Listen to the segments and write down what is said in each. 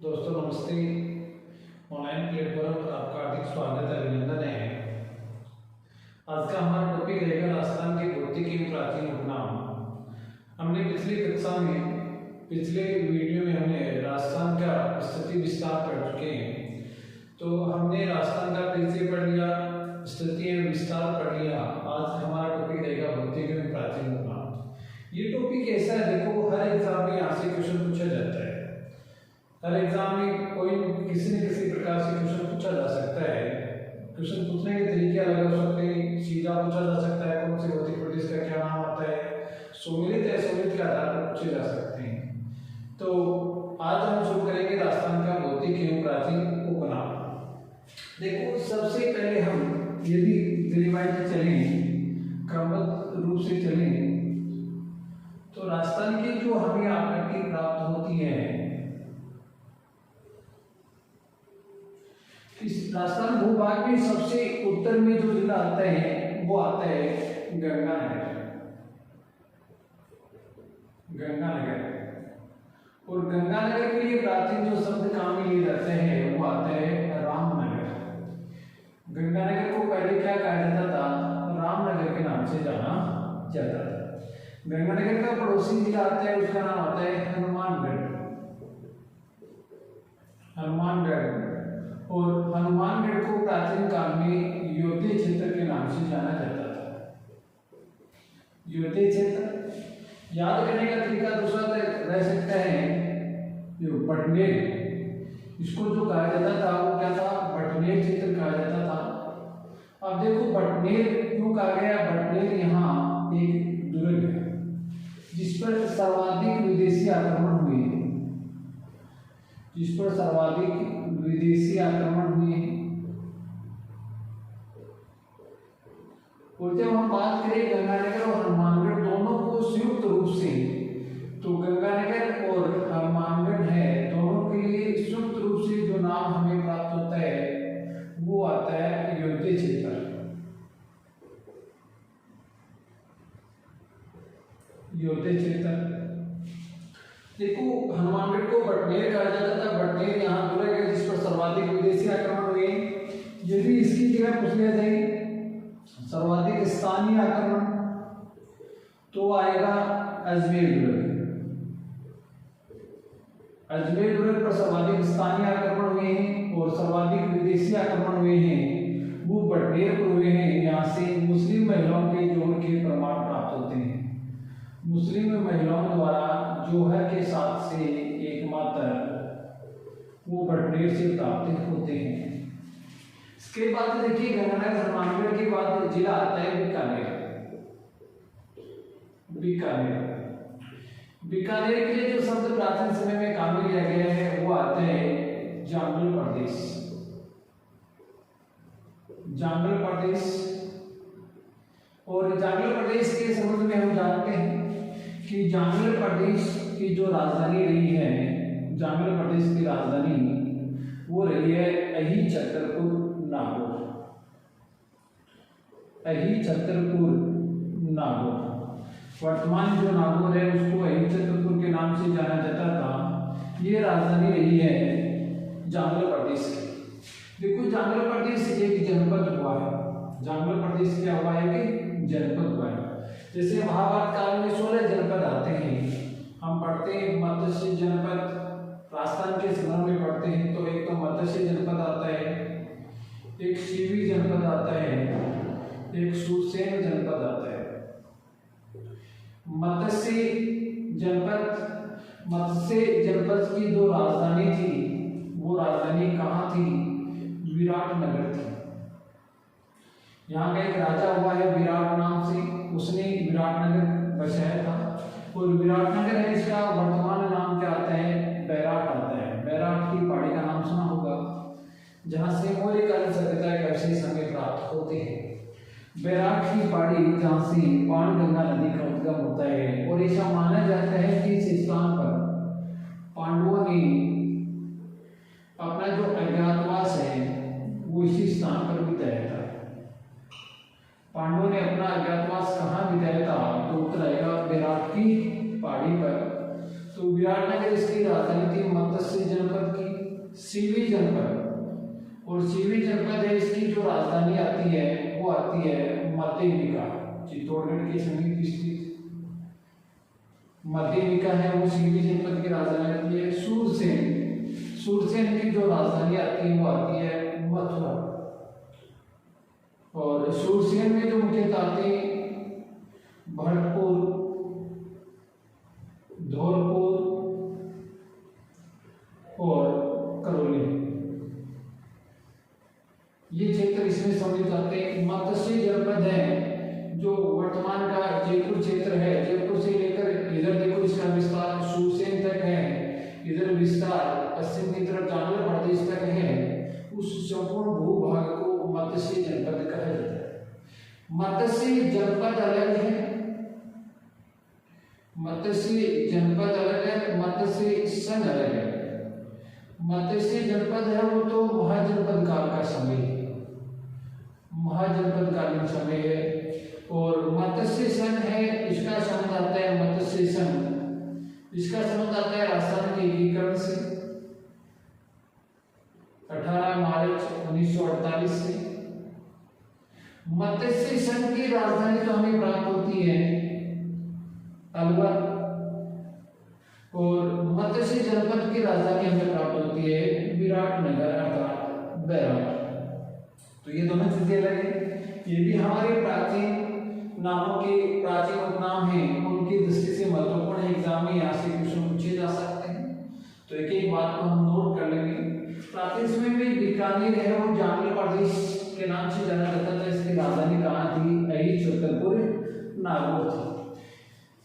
दोस्तों नमस्ते। Online platform पर आपका हार्दिक स्वागत है, अभिनंदन है। आज का हमारा टॉपिक रहेगा राजस्थान के भौतिक एवं प्राचीन उपनाम। हमने पिछली कक्षा में पिछले वीडियो में हमने राजस्थान का स्थिति विस्तार कर चुके हैं। तो हमने राजस्थान का परिचय पढ़ लिया, स्थिति एवं विस्तार पढ़ लिया। आज हमारा टॉपिक रहेगा भौतिक एवं प्राचीन उपनाम। ये टॉपिक ऐसा है, देखो हर एग्जाम में यहाँ से क्वेश्चन पूछा जाता है। हर एग्जाम में कोई किसी न किसी प्रकार से क्वेश्चन पूछा जा सकता है। क्वेश्चन पूछने के तरीके अलग हो सकते हैं। सीधा पूछा जा सकता है, कौन से भौतिक प्रदेश का क्या नाम आता है, सम्मिलित है, सम्मिलित के आधार पर पूछे जा सकते हैं। तो आज हम शुरू करेंगे राजस्थान का भौतिक एवं प्राचीन उपनाम। देखो सबसे पहले हम यदि रिवाइज चलें, क्रमबद्ध रूप से चलें, तो राजस्थान की जो हमें आकृति प्राप्त होती है, इस राजस्थान भूभाग में सबसे उत्तर में जो जिला आता है वो आता है गंगानगर। और गंगानगर के लिए प्राचीन जो शब्द काम में लिए जाते हैं वो आता है रामनगर। गंगानगर को पहले क्या कहा जाता था? रामनगर के नाम से जाना जाता था। गंगानगर का पड़ोसी जिला आता है, उसका नाम आता है हनुमानगढ़। और हनुमानगढ़ को प्राचीन काल में योध्य क्षेत्र के नाम से जाना जाता था। योध्य क्षेत्र याद करने का तरीका दूसरा रह सकता है, जो बटनेर, इसको जो कहा जाता था वो क्या था? बटनेर क्षेत्र कहा जाता था। अब देखो बटनेर क्यों कहा गया? बटनेर यहाँ एक दुर्ग है जिस पर सर्वाधिक विदेशी आक्रमण हुए, और जब हम बात करें गंगानगर और हनुमानगढ़ दोनों को संयुक्त रूप से, तो गंगानगर और हनुमानगढ़ है, दोनों के लिए संयुक्त रूप से जो नाम हमें प्राप्त होता है वो आता है योध्य क्षेत्र। देखो हनुमानगढ़ को बटनेर कहा जाता था। बटनेर यहाँ दुर्ग है जिस पर सर्वाधिक विदेशी आक्रमण हुए। यदि इसकी जगह पूछ लिया जाए सर्वाधिक स्थानीय आक्रमण, तो आएगा अजमेर दुर्ग। अजमेर दुर्ग पर सर्वाधिक स्थानीय आक्रमण हुए हैं और सर्वाधिक विदेशी आक्रमण हुए हैं वो बटनेर पर हुए हैं। यहाँ से मुस्लिम महिलाओं के जोड़ के प्रमाण प्राप्त होते हैं। मुस्लिम महिलाओं द्वारा जोहर के साथ से एकमात्र वो बटनेर से प्राप्त होते हैं। इसके बाद देखिए गंगानगर हनुमानगढ़ के बाद जिला आता है बीकानेर के लिए जो शब्द प्राचीन समय में काम में लिया गया है वो आता है जांगल प्रदेश। और जांगल प्रदेश के संबंध में हम जानते हैं कि जांगल प्रदेश की जो राजधानी रही है, जांगल प्रदेश की राजधानी वो रही है अही छतरपुर नागौर। वर्तमान जो नागौर है उसको अही छतरपुर के नाम से जाना जाता था। ये राजधानी रही है जांगल प्रदेश की। देखो जांगल प्रदेश एक जनपद हुआ है। जांगल प्रदेश क्या हुआ है कि जनपद हुआ है। जैसे महाभारत काल में 16 जनपद आते हैं, हम पढ़ते हैं मत्स्य जनपद, राजस्थान के संदर्भ में पढ़ते हैं तो एक तो मत्स्य जनपद आता है, एक शिवी जनपद आता है, एक सुरसेन जनपद आता है। मत्स्य जनपद की जो राजधानी थी वो राजधानी कहाँ थी? विराटनगर थी। यहाँ का एक राजा हुआ है विराट नाम से, उसने विराटनगर बसाया था। और विराटनगर है इसका वर्तमान नाम क्या आता है? बैराट आता है। बैराट की पहाड़ी का नाम सुना होगा, जहाँ से मौर्यकालीन सभ्यता के अवशेष हमें प्राप्त होते हैं। बैराट की पहाड़ी जहाँ से पांडुगंगा नदी का उद्गम होता है। और ऐसा माना जाता है कि इस स्थान पर पांडवों ने अपना जो अज्ञातवास है वो इसी स्थान पर बिताया था। पांडवों ने अपना अज्ञातवास कहाँ बिताया था? तो उत्तर आएगा विराट की पहाड़ी पर। तो विराटनगर इसकी राजधानी थी मत्स्य जनपद की। सीवी जनपद, और सीवी जनपद है, इसकी जो राजधानी आती है वो आती है मध्यमिका, चित्तौड़गढ़ के समीप स्थित मध्यमिका है वो सीवी जनपद की राजधानी आती है। सूरसेन, सूरसेन की जो राजधानी आती है वो आती है मथुरा, और सूरसेन में जो मुख्य आते हैं भरतपुर, धौलपुर और करौली, ये क्षेत्र इसमें सम्मिलित आते हैं। मत्स्य जनपद है जो वर्तमान का जयपुर क्षेत्र है, जयपुर से लेकर इधर देखो इसका विस्तार सूरसेन तक है, इधर विस्तार पश्चिम की तरफ जांगला प्रदेश तक है, उस संपूर्ण भूभाग को मत्स्य जनपद कहा जाता है। मत्स्य जनपद अलग है, मत्स्य जनपद अलग है, मत्स्य संघ अलग है। मत्स्य जनपद है वो तो महाजनपद काल का समय है, महाजनपद कालीन समय है, और मत्स्य संघ है इसका संबंध आता है मत्स्य संघ, इसका संबंध आता है राजस्थान के एकीकरण से 18 मार्च 1948 से। मत्स्य संघ की राजधानी तो हमें प्राप्त होती है अलवर, और मत्स्य जनपद की राजधानी हमें प्राप्त होती है विराटनगर अर्थात बैराट। तो ये दोनों चीजें अलग है, ये भी हमारे प्राचीन नामों के प्राचीन उपनाम हैं, उनकी दृष्टि से महत्वपूर्ण एग्जाम में यहाँ से क्वेश्चन पूछे जा सकते हैं। तो एक एक बात को हम नोट कर लेंगे। प्राचीन समय में बीकानेर है वो जांगला प्रदेश के नाम से जाना जाता था, इसकी राजधानी कहाँ थी? अही छतरपुर नागौर थी।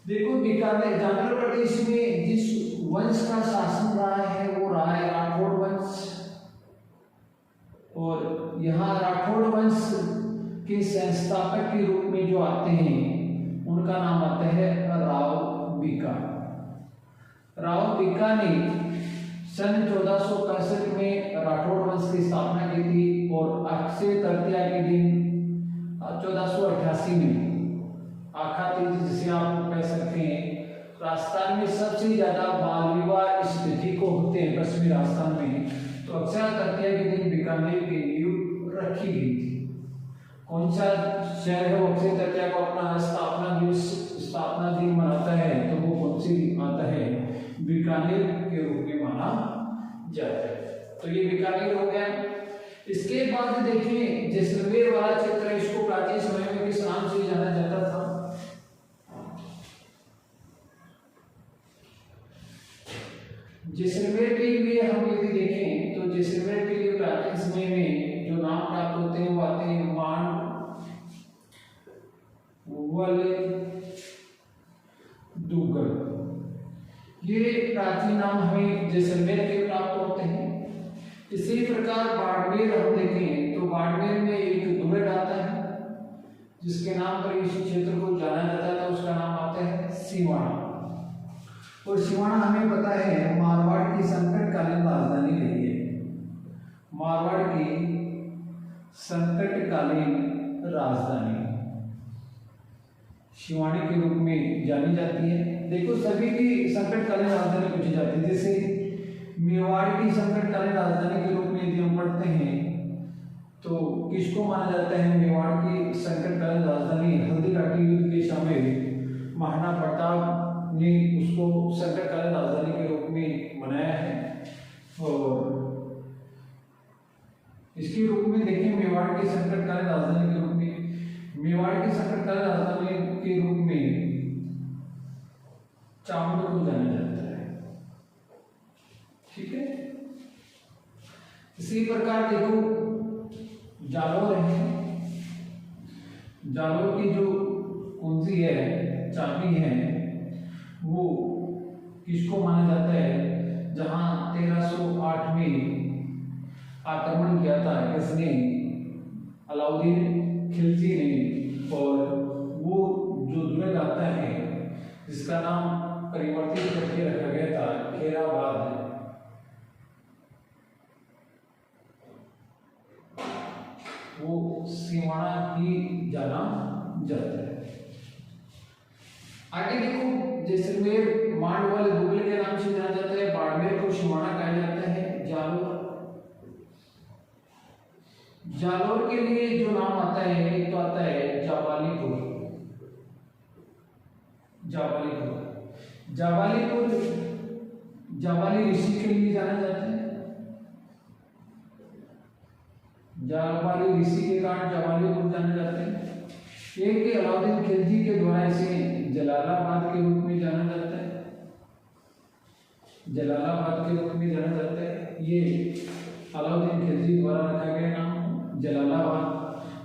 देखो बीकानेर जांगला प्रदेश में जिस वंश का शासन रहा है वो रहा है राठौड़ वंश, और यहाँ राठौड़ वंश के संस्थापक के रूप में जो आते हैं उनका नाम आता है राव बीका। राव बीका ने सन 1465 में राठौड़ वंश की स्थापना की थी, और अक्षय तृतीया के दिन 1488 में आखा तीज जिसे आप कह सकते हैं, राजस्थान में सबसे ज्यादा बाल विवाह इस तिथि को होते हैं पश्चिमी राजस्थान में, तो अक्षय तृतीया के दिन बीकानेर की नींव रखी गई थी। कौन सा शहर है वो अक्षय तृतीया को अपना स्थापना दिवस स्थापना दिन मनाता है, तो वो कौन सी आता है? बीकानेर के रूप में माना जाता है। तो ये बीकानेर हो गया। इसके बाद देखिए जैसलमेर वाला क्षेत्र, इसको प्राचीन समय में किस नाम से जाना जाता था? जैसलमेर के लिए हम यदि देखें तो जैसलमेर के लिए प्राचीन समय में जो नाम प्राप्त होते हैं वो आते हैं दुर्ग। ये प्राचीन नाम हमें जैसलमेर के प्राप्त होते हैं। इसी प्रकार बाड़मेर हम देखें तो बाड़मेर में एक दुर्ग आता है जिसके नाम पर इस क्षेत्र को जाना जाता था, उसका नाम आता है सिवाना। और सिवाना हमें पता है मारवाड़ की संकटकालीन राजधानी रही है, मारवाड़ की संकटकालीन राजधानी शिवानी के रूप में जानी जाती है। देखो सभी की संकटकालीन राजधानी पूछी जाती है, जैसे मेवाड़ की संकटकालीन राजधानी के रूप में यदि हम पढ़ते हैं तो किसको माना जाता है मेवाड़ की संकटकालीन राजधानी? हल्दीघाटी युद्ध के समय महाराणा प्रताप ने उसको संकटकालीन राजधानी के रूप में मनाया है, और इसके रूप में देखिए मेवाड़ की संकटकालीन राजधानी के रूप में, मेवाड़ की संकटकालीन राजधानी के रूप में चामुंड को जाना जाता है। ठीक है। इसी प्रकार देखो जालौर है, जालौर की जो कुंजी है, चाबी है, वो किसको माना जाता है? जहां 1308 में आक्रमण किया था किसने? अलाउद्दीन खिलजी ने, और वो जो दुर्ग आता है जिसका नाम परिवर्तित करके रखा गया था खेराबाद, वो सिवाना ही जाना जाता है। आगे देखो जैसलमेर मांड वाले दुर्ग के नाम से जाना जाता है, बाड़मेर को सिवाना कहा जाता है, जालौर जालोर के लिए जो नाम आता है एक तो आता है जाबालीपुर। जाबालीपुर जाबालीपुर जाबाली ऋषि के लिए जाना जाता है। जाबाली ऋषि के कारण जाबालीपुर जाना जाता है। एक के अलाउद्दीन खिलजी के द्वारा इसे जलालाबाद के रूप में जाना जाता है। जलालाबाद के रूप में जाना जाता है। ये अलाउद्दीन खिलजी द्वारा रखा गया नाम जलालाबाद।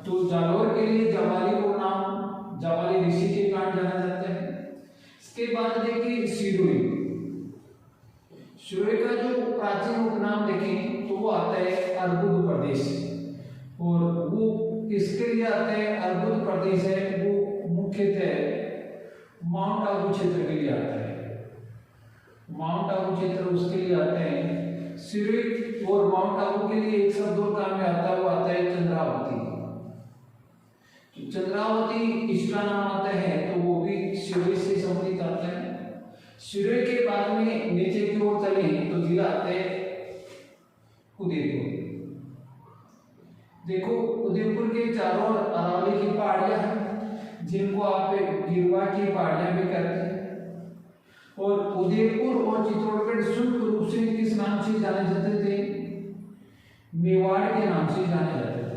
तो जालोर के लिए जाबालीपुर नाम जाबाली ऋषि के कारण जाना जाता है। इसके बाद देखिए सिरोही। सिरोही का जो प्राचीन उपनाम देखें तो वो आता है अर्बुद प्रदेश, और वो किसके लिए आता है? अर्बुद प्रदेश है वो मुख्यतः माउंट आबू क्षेत्र के लिए आता है। माउंट आबू क्षेत्र उसके लिए आता है। सिरोही और माउंट आबू के लिए एक शब्द और काम में आता है, वो आता है चंद्रावती। तो चंद्रावती इसका नाम आता है तो वो भी सिरोही से संबंधित आता है। सिरोही के बाद में नीचे की ओर चले तो जिला आता है उदयपुर। देखो उदयपुर के चारों ओर अरावली की पहाड़ियां हैं, जिनको आप गिरवा की पहाड़ियां भी कहते हैं। और उदयपुर और चित्तौड़गढ़ संयुक्त रूप से किस नाम से जाने जाते थे? मेवाड़ के नाम से जाने जाते थे।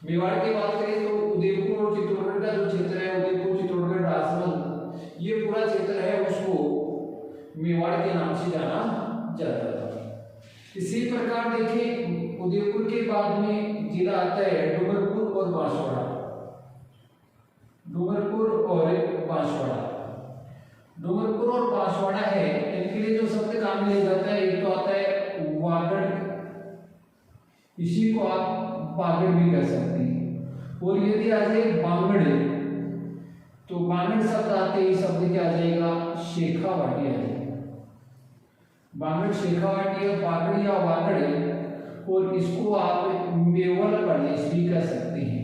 मेवाड़ की बात करें तो उदयपुर और चित्तौड़गढ़ का जो क्षेत्र है, उदयपुर चित्तौड़गढ़ राजमहल, ये पूरा क्षेत्र है उसको मेवाड़ के नाम से जाना जाता था। इसी प्रकार देखिए उदयपुर के बाद में जिला आता है डूंगरपुर और बांसवाड़ा। डूंगरपुर और बांसवाड़ा, डूंगरपुर और बांसवाड़ा है, इनके लिए जो शब्द काम में लिया जाता है एक तो आता है वागड़, इसी को आप बागड़ भी कह सकते हैं। और यदि आ जाए बांगड़, तो बांगड़ शब्द आते ही शब्द क्या आ जाएगा? शेखावाटी आ जाएगा। बांगड़ शेखावाटी या बागड़ या वागड़, और इसको आप मेवल प्रदेश भी कह सकते हैं।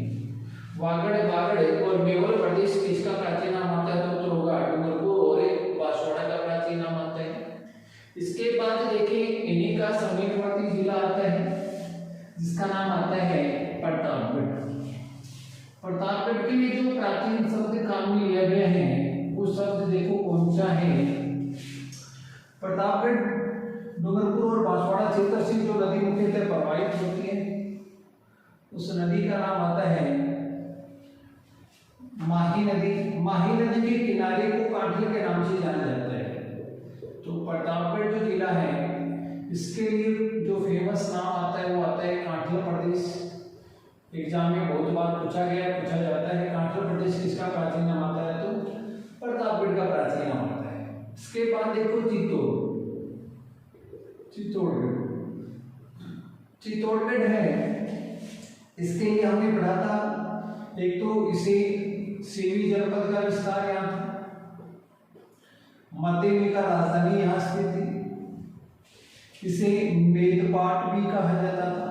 वागड़ बागड़ और मेवल प्रदेश इसका प्राचीन नाम आता है तो होगा डूंगरपुर और बांसवाड़ा का प्राचीन नाम आता है। इसके बाद देखिए इन्हीं का समीपवर्ती जिला आता है जिसका नाम आता है प्रतापगढ़। प्रतापगढ़ के लिए जो प्राचीन शब्द काम में लिया गया है वो शब्द देखो कौन सा है? प्रतापगढ़ डूंगरपुर और बांसवाड़ा क्षेत्र से जो नदी मुख्यतः प्रवाहित होती है उस नदी का नाम आता है माही नदी। माही नदी के किनारे को कांठल के नाम से जाना जाता है। तो प्रतापगढ़ जो जिला है इसके लिए जो फेमस नाम आता है वो आता है कांठल प्रदेश। एग्जाम में बहुत बार पूछा जाता है कांठल प्रदेश किसका प्राचीन नाम आता है? तो प्रतापगढ़ का प्राचीन नाम आता है। इसके बाद देखो चित्तौड़गढ़ है, इसके लिए हमने पढ़ा था एक तो इसे सेवी जनपद का विस्तार यहाँ था, मध्य में का राजधानी यहाँ स्थित थी, इसे मेदपाट भी कहा जाता था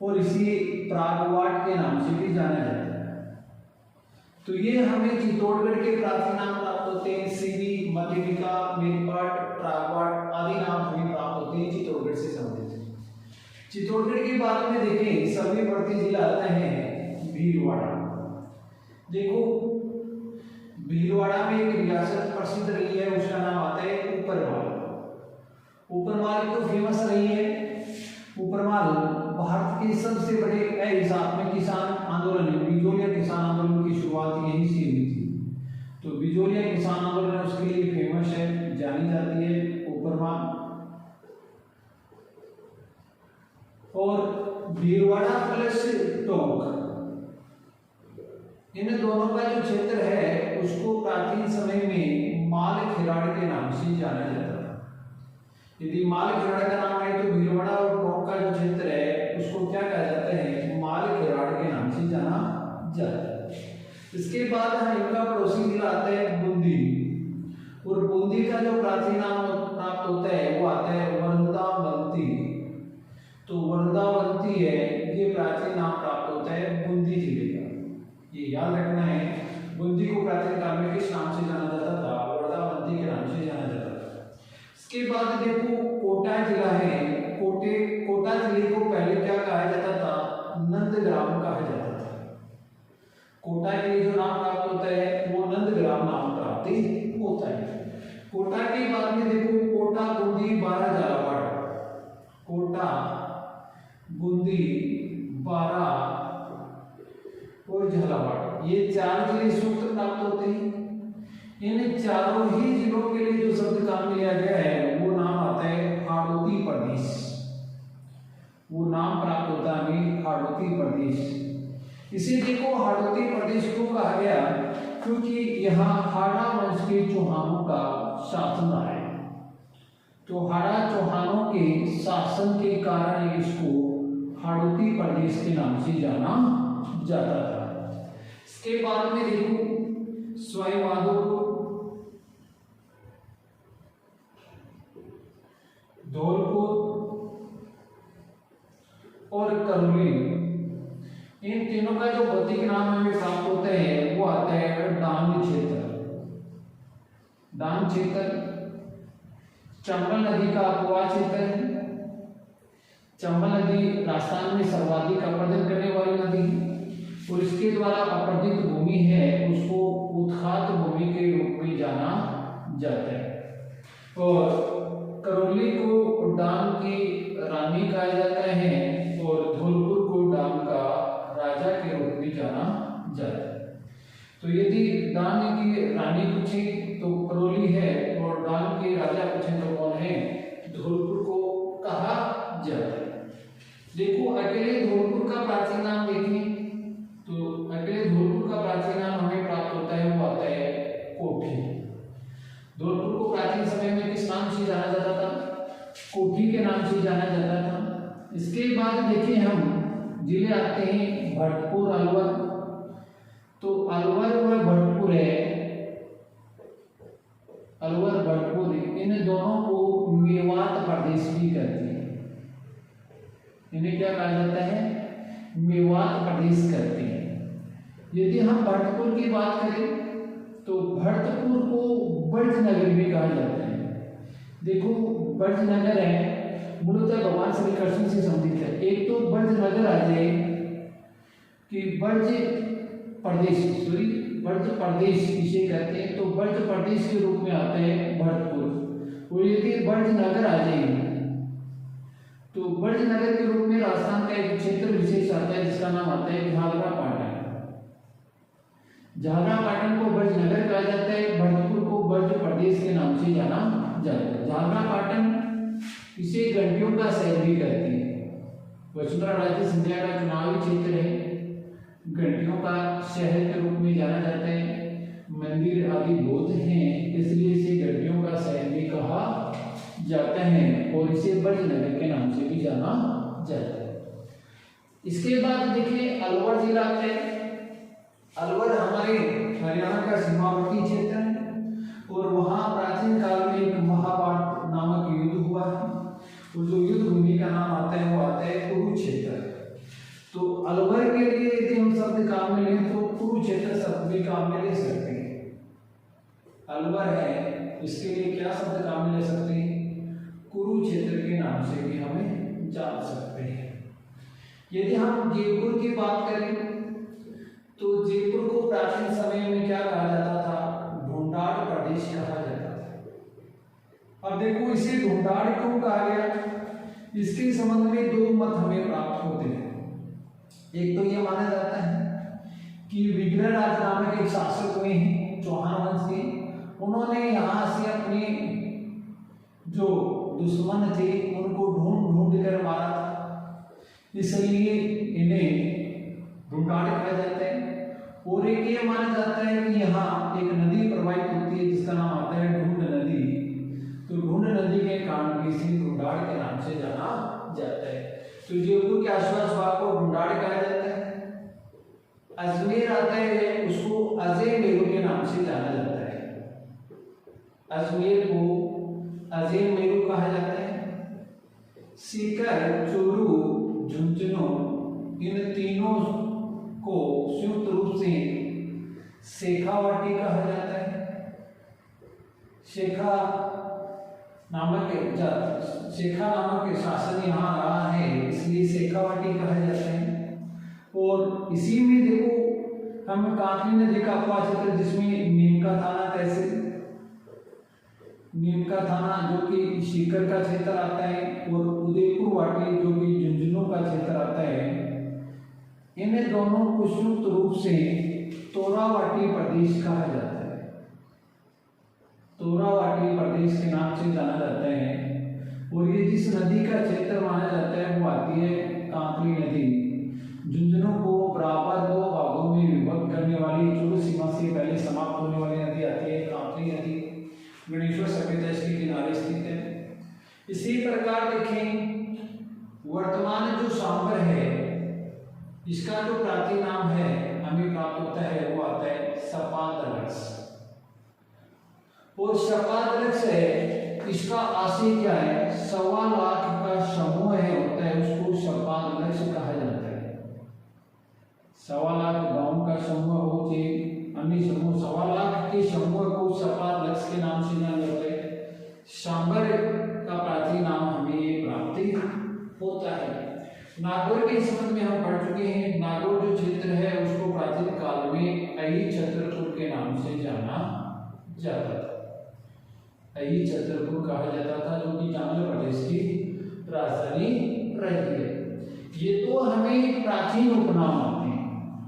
और इसे प्रागवाट के नाम से भी जाना जाता है। तो ये हमें चित्तौड़गढ़ के प्राचीन नाम प्राप्त होते हैं। सीवी, मध्यमिका, मेदपाट, प्रागवाट आदि नाम हमें प्राप्त होते हैं चित्तौड़गढ़ से संबंधित। चित्तौड़गढ़ के बाद में देखें समीपवर्ती जिला आता है भीलवाड़ा। देखो भीलवाड़ा में एक रियासत प्रसिद्ध रही है, उसका नाम आता है ऊपरमाल। ऊपरमाल तो फेमस रही है। ऊपरमाल भारत के सबसे बड़े हिसाब में किसान आंदोलन, बिजोलिया किसान आंदोलन की शुरुआत यहीं से हुई थी। तो बिजोलिया किसान आंदोलन उसके लिए फेमस है, जानी जाती है ऊपरमाल। और भीलवाड़ा प्लस टोंक, इन दोनों का जो क्षेत्र है उसको प्राचीन समय में माल खिराड़ के नाम से जाना जाता था। यदि माल खिराड़ का नाम है तो भीलवाड़ा और टोंक का जो क्षेत्र है उसको क्या कहा जाता है? माल खिराड़ के नाम से जाना जाता है। इसके बाद इनका पड़ोसी जिला आता है बूंदी, और बूंदी का जो प्राचीन नाम प्राप्त होता है वो आता है वृंदावंती। तो वृंदावंती है ये प्राचीन नाम प्राप्त होता है बूंदी जिले का, ये याद रखना है। बूंदी को प्राचीन काल में किस नाम से जाना जाता था? वृंदावंती के नाम से जाना जाता था। इसके बाद देखो कोटा जिला है। कोटा जिले को पहले क्या कहा जाता था? बूंदी, बारा और झालावाड़, ये 4 जिले सूत्र प्राप्त होते हैं। इन चारों ही जिलों के लिए जो शब्द काम में लिया गया है वो नाम आता है हाड़ौती प्रदेश। वो नाम प्राप्त होता है हमें हाड़ौती प्रदेश। इसे देखो हाड़ौती प्रदेश क्यों कहा गया, क्योंकि यहाँ हाड़ा वंश के चौहानों का शासन रहा है। तो हाड़ा चौहानों के शासन के कारण इसको हाड़ौती प्रदेश के नाम से जाना जाता था। इसके बाद में देखो सवाई माधोपुर, धौलपुर और करौली, इन तीनों का जो भौतिक नाम हमें प्राप्त होता है वो आता है डांग क्षेत्र। डांग क्षेत्र चंबल नदी का अपवाह क्षेत्र है। चंबल नदी राजस्थान में सर्वाधिक अपर्दन करने वाली नदी है और इसके द्वारा अपर्दित भूमि है उसको उत्खात भूमि के रूप में जाना जाता है। और करौली को डांग की रानी कहा जाता है और धौलपुर को डांग का राजा के रूप में जाना जाता है। तो यदि डांग की रानी पूछे तो करौली है और डांग के राजा पूछे तो कौन है, धौलपुर को कहा जाता है। देखो अकेले धौलपुर का प्राचीन नाम देखें तो अकेले धौलपुर का प्राचीन नाम हमें प्राप्त होता है वो आता है कोठी। धौलपुर को प्राचीन समय में किस नाम से जाना जाता था, कोठी के नाम से जाना जाता था। इसके बाद देखिए हम जिले आते हैं भरतपुर, अलवर। तो अलवर और भरतपुर है, अलवर भरतपुर, इन दोनों को मेवात प्रदेश भी कहते हैं। इन्हें क्या कहा जाता है, मेवात प्रदेश कहते हैं। यदि हम भरतपुर की बात करें तो भरतपुर को ब्रजनगर भी कहा जाता है। देखो ब्रजनगर है मूलतः भगवान श्री कृष्ण से संबंधित है। एक तो ब्रजनगर आ जाए कि ब्रज प्रदेश, सॉरी ब्रज प्रदेश इसे कहते हैं, तो ब्रज प्रदेश के रूप में आता है भरतपुर। और यदि ब्रजनगर आ जाए तो ब्रजनगर के रूप में राजस्थान का एक क्षेत्र विशेष आता है जिसका नाम आता है झालरा पाटन। झालरा पाटन को ब्रजनगर कहा जाता है, भरतपुर को ब्रज प्रदेश के नाम से जाना जाता है। झालरा पाटन इसे घंटियों का शहर भी कहते हैं। वसुंधरा राजे सिंधिया का चुनावी क्षेत्र है, घंटियों का शहर के रूप में जाना जाता है। मंदिर आदि बहुत हैं इसलिए इसे घंटियों का शहर भी कहा जाता है और इसे ब्रजनगर के नाम से भी जाना जाता है। इसके बाद देखिए अलवर जिला है। अलवर हमारे हरियाणा का सीमावर्ती क्षेत्र है और वहाँ प्राचीन काल में एक महाभारत नामक युद्ध हुआ है और जो युद्ध भूमि का नाम आता है वो आता है कुरुक्षेत्र। तो अलवर के लिए यदि हम शब्द काम में लें तो कुरुक्षेत्र शब्द भी काम में ले सकते हैं। अलवर है इसके लिए क्या शब्द काम में ले सकते हैं, कुरुक्षेत्र के नाम से भी हमें जान सकते हैं। यदि हम जयपुर की बात करें तो जयपुर को प्राचीन समय में क्या कहा जाता था, ढूंढाड़ प्रदेश कहा जाता था। अब देखो इसे ढूंढाड़ क्यों कहा गया, इसके संबंध में दो मत हमें प्राप्त होते हैं। एक तो ये माना जाता है कि विग्रहराज नामक एक शासक हुए हैं चौहान वंश के, उन्होंने यहाँ से अपने जो दुश्मन थे उनको ढूंढ ढूंढ कर मारा था, इसलिए इन्हें ढूंढाड़ कहा जाता है। और एक ये माना जाता है कि यहाँ एक नदी प्रवाहित होती है जिसका नाम आता है ढूंढ नदी। तो ढूंढ नदी के कारण भी इसे ढूंढाड़ के नाम से जाना जाता है। तो जयपुर के आसपास भाग को ढूंढाड़ कहा जाता है। अजमेर आता है उसको अजय मेरू के नाम से जाना जाता है। अजमेर को अजय मेरू कहा जाता है। सीकर, चूरू, झुंझुनू इन तीनों को संयुक्त रूप से शेखावाटी कहा जाता है। शेखा नामक शासन यहाँ रहा है इसलिए शेखावाटी कहा जाता है। और इसी में देखो हम कांकरी नदी का अपवाह क्षेत्र जिसमें नीम का थाना तहसील, नीम का थाना जो कि सीकर का क्षेत्र आता है और उदयपुर वाटी जो कि झुंझुनू का क्षेत्र आता है, इन्हें दोनों को संयुक्त रूप से तोरावाटी प्रदेश कहा जाता है। तोरावाटी प्रदेश के नाम से जाना जाता है। और ये जिस नदी का क्षेत्र माना जाता है वो आती है कांकरी नदी। झुंझुनू को बराबर दो भागों में विभक्त करने वाली चुरू सीमा से पहले समाप्त होने वाली नदी आती है कांकरी नदी। गणेश्वर सभ्यता इसके किनारे स्थित है। इसी प्रकार देखें, वर्तमान जो सांबर है, इसका जो प्राचीन नाम है हमें प्राप्त होता है वो आता है सपादलक्ष। और सपादलक्ष है, इसका आशय क्या है, 1.25 लाख का समूह है होता है, उसको सपादलक्ष कहा जाता है। 1.25 लाख गांव का समूह हो चाहे अन्य समूह, 1.25 लाख के समूह को सपादलक्ष के नाम से जाना जाता है। सांबर का प्राचीन नाम हमें प्राप्त होता है। नागौर के संबंध में हम पढ़ चुके हैं। नागौर जो क्षेत्र है उसको प्राचीन काल में अहि छतरपुर के नाम से जाना जाता था। अहि छतरपुर कहा जाता था, जो कि आंध्र प्रदेश की राजधानी रही है। ये तो हमें प्राचीन उपनाम आते हैं।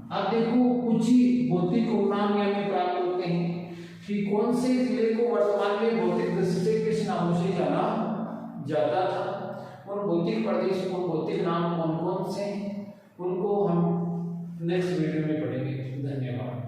अब देखो कुछ ही भौतिक उपनाम हमें प्राप्त होते हैं कि कौन से जिले को वर्तमान में भौतिक दृष्टि से किस नामों से जाना जाता था, और भौतिक प्रदेश को भौतिक नाम कौन कौन से हैं, उनको हम नेक्स्ट वीडियो में पढ़ेंगे। धन्यवाद।